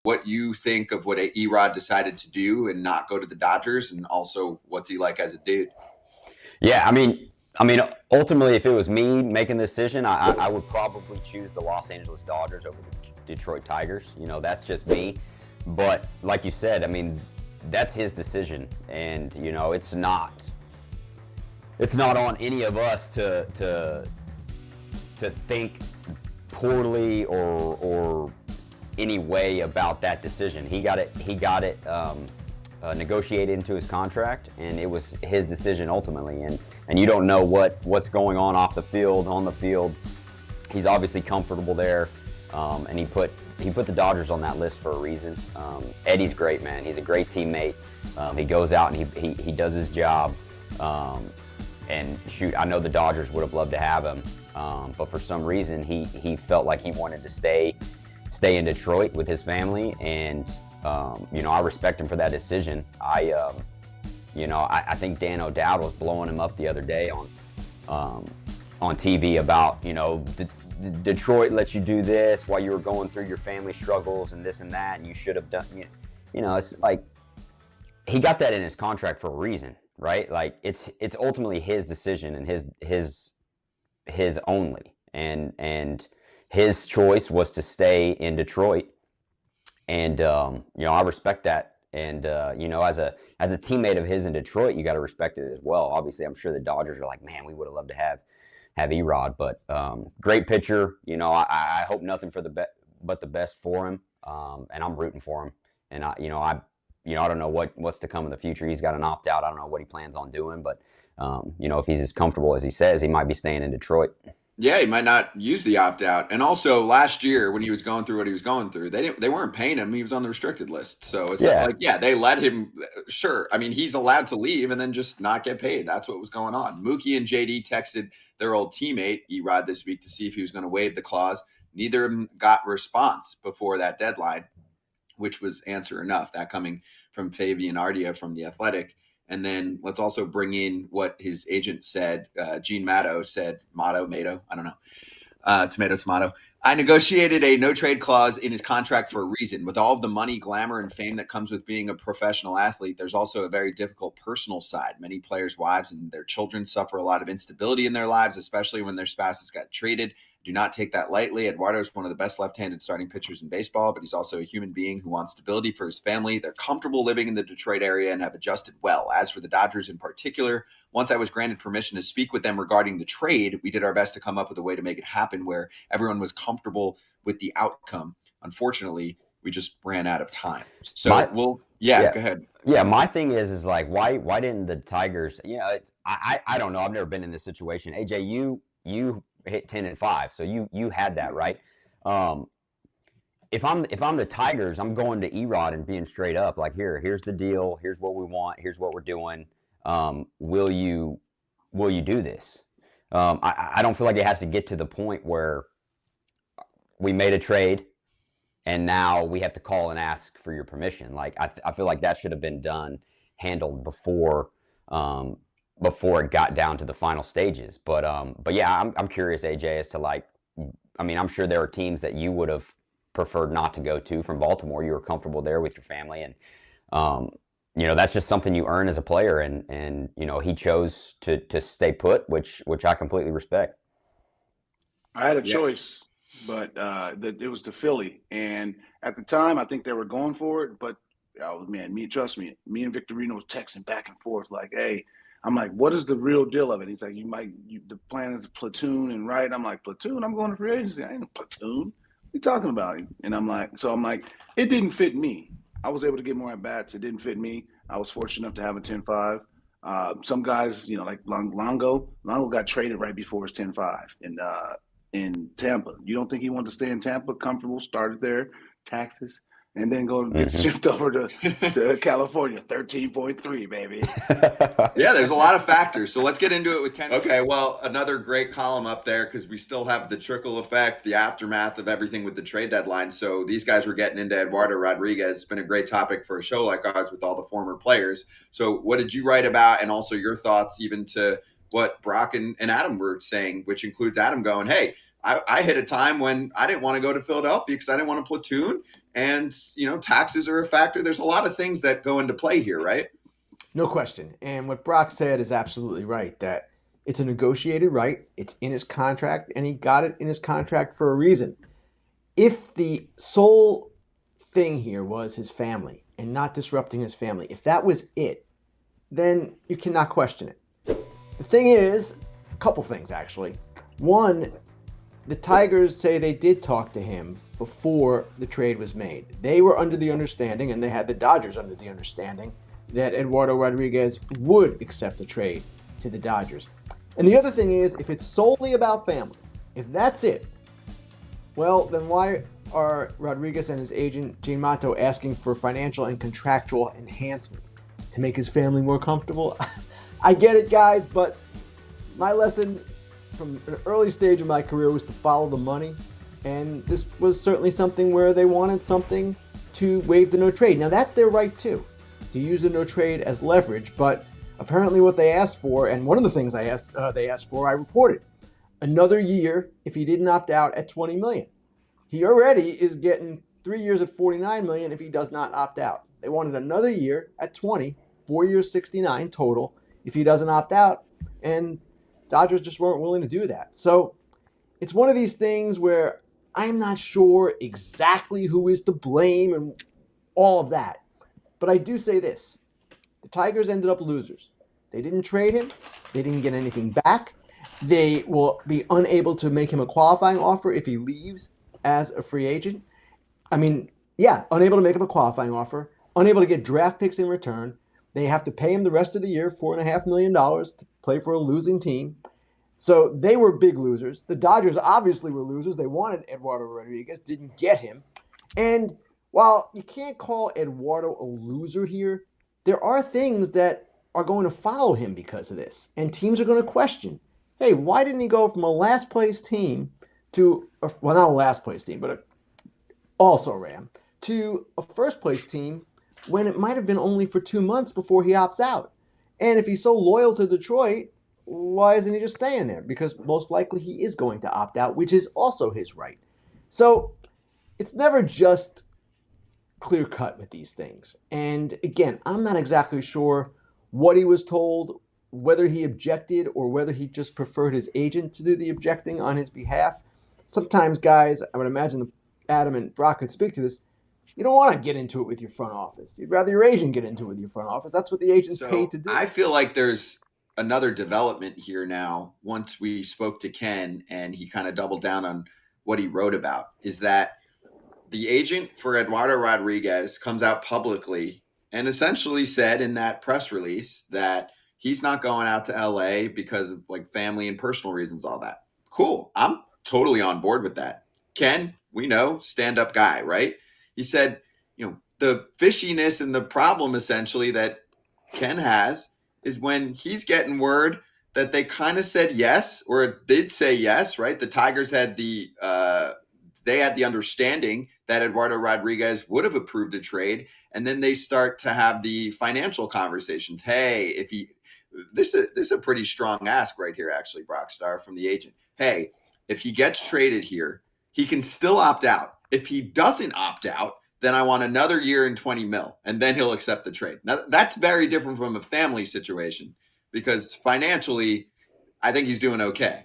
what you think of what Erod decided to do and not go to the Dodgers, and also what's he like as a dude? Yeah, I mean, ultimately, if it was me making the decision, I would probably choose the Los Angeles Dodgers over the Detroit Tigers. That's just me. But like you said, I mean, that's his decision, and it's not on any of us to think poorly or any way about that decision. He got it negotiated into his contract, and it was his decision ultimately. And you don't know what's going on off the field, on the field. He's obviously comfortable there, and he put the Dodgers on that list for a reason. Eddie's great, man. He's a great teammate. He goes out and he does his job. And shoot, I know the Dodgers would have loved to have him, but for some reason he felt like he wanted to stay in Detroit with his family, and I respect him for that decision. I think Dan O'Dowd was blowing him up the other day on TV about Detroit let you do this while you were going through your family struggles and this and that, and you should have done. It's like he got that in his contract for a reason. Right, like it's ultimately his decision and his only, and his choice was to stay in Detroit, and I respect that, and as a teammate of his in Detroit, you got to respect it as well. Obviously, I'm sure the Dodgers are like, man, we would have loved to have Erod, but great pitcher. I hope nothing but the best for him, and I'm rooting for him, and I don't know what's to come in the future. He's got an opt-out. I don't know what he plans on doing, but if he's as comfortable as he says, he might be staying in Detroit. Yeah, he might not use the opt-out. And also last year when he was going through what he was going through, they weren't paying him. He was on the restricted list. So it's they let him. Sure. I mean, he's allowed to leave and then just not get paid. That's what was going on. Mookie and JD texted their old teammate Erod this week to see if he was going to waive the clause. Neither of them got a response before that deadline, which was answer enough. That coming from Fabian Ardea from The Athletic. And then let's also bring in what his agent said. Gene Matto said, Mato, I don't know. Tomato. I negotiated a no-trade clause in his contract for a reason. With all of the money, glamour, and fame that comes with being a professional athlete, there's also a very difficult personal side. Many players' wives and their children suffer a lot of instability in their lives, especially when their spouses got traded. Do not take that lightly. Eduardo is one of the best left-handed starting pitchers in baseball, but he's also a human being who wants stability for his family. They're comfortable living in the Detroit area and have adjusted well. As for the Dodgers in particular, once I was granted permission to speak with them regarding the trade, we did our best to come up with a way to make it happen where everyone was comfortable with the outcome. Unfortunately, we just ran out of time. So go ahead. Yeah, my thing is like why didn't the Tigers? I don't know. I've never been in this situation. AJ, you hit 10-5, so you had that right. If I'm the Tigers, I'm going to Erod and being straight up like, here's the deal, here's what we want, here's what we're doing. Will you do this? I don't feel like it has to get to the point where we made a trade and now we have to call and ask for your permission. Like I feel like that should have been handled before it got down to the final stages. But yeah, I'm curious, AJ, as to I'm sure there are teams that you would have preferred not to go to from Baltimore. You were comfortable there with your family, and that's just something you earn as a player. And he chose to stay put, which I completely respect. I had a choice, but it was to Philly, and at the time I think they were going for it. But trust me, me and Victorino was texting back and forth like, hey. I'm like, what is the real deal of it? He's like, the plan is a platoon, and right? I'm like, platoon? I'm going to free agency. I ain't a platoon. What are you talking about? And I'm like, it didn't fit me. I was able to get more at bats. It didn't fit me. I was fortunate enough to have a 10-5. Some guys, like Longo got traded right before his 10-5 in Tampa. You don't think he wanted to stay in Tampa, comfortable, started there, taxes? And then go get shipped over to California, 13.3, baby. Yeah, there's a lot of factors. So let's get into it with Ken. Okay, well, another great column up there because we still have the trickle effect, the aftermath of everything with the trade deadline. So these guys were getting into Eduardo Rodriguez. It's been a great topic for a show like ours with all the former players. So what did you write about, and also your thoughts even to what Brock and Adam were saying, which includes Adam going, hey, I hit a time when I didn't want to go to Philadelphia because I didn't want to platoon, and taxes are a factor. There's a lot of things that go into play here, right? No question. And what Brock said is absolutely right, that it's a negotiated right. It's in his contract, and he got it in his contract for a reason. If the sole thing here was his family and not disrupting his family, if that was it, then you cannot question it. The thing is, a couple things actually. One, the Tigers say they did talk to him before the trade was made. They were under the understanding, and they had the Dodgers under the understanding, that Eduardo Rodriguez would accept a trade to the Dodgers. And the other thing is, if it's solely about family, if that's it, well, then why are Rodriguez and his agent, Gene Mato, asking for financial and contractual enhancements to make his family more comfortable? I get it, guys, but my lesson from an early stage of my career was to follow the money, and this was certainly something where they wanted something to waive the no trade. Now, that's their right, too, to use the no trade as leverage, but apparently what they asked for, and one of the things they asked for, I reported, another year if he didn't opt out at $20 million. He already is getting 3 years at $49 million if he does not opt out. They wanted another year at 20, 4 years, 69 total if he doesn't opt out, and Dodgers just weren't willing to do that. So it's one of these things where I'm not sure exactly who is to blame and all of that. But I do say this. The Tigers ended up losers. They didn't trade him. They didn't get anything back. They will be unable to make him a qualifying offer if he leaves as a free agent. Unable to make him a qualifying offer, unable to get draft picks in return. They have to pay him the rest of the year, $4.5 million to play for a losing team. So they were big losers. The Dodgers obviously were losers. They wanted Eduardo Rodriguez, didn't get him. And while you can't call Eduardo a loser here, there are things that are going to follow him because of this. And teams are going to question, hey, why didn't he go from a last place team to, well, not a last place team, but also Ram, to a first place team when it might have been only for 2 months before he opts out? And if he's so loyal to Detroit, why isn't he just staying there? Because most likely he is going to opt out, which is also his right. So it's never just clear cut with these things. And again, I'm not exactly sure what he was told, whether he objected or whether he just preferred his agent to do the objecting on his behalf. Sometimes, guys, I would imagine that Adam and Brock could speak to this, you don't want to get into it with your front office. You'd rather your agent get into it with your front office. That's what the agent's paid to do. I feel like there's another development here now. Once we spoke to Ken and he kind of doubled down on what he wrote about, is that the agent for Eduardo Rodriguez comes out publicly and essentially said in that press release that he's not going out to LA because of like family and personal reasons, all that. Cool. I'm totally on board with that. Ken, we know, stand-up guy, right? He said, the fishiness and the problem essentially that Ken has is when he's getting word that they kind of said yes, or did say yes, right? The Tigers had they had the understanding that Eduardo Rodriguez would have approved a trade, and then they start to have the financial conversations. Hey, this is a pretty strong ask right here, actually, Brock Star, from the agent. Hey, if he gets traded here, he can still opt out. If he doesn't opt out, then I want another year and 20 mil, and then he'll accept the trade. Now, that's very different from a family situation because financially, I think he's doing okay.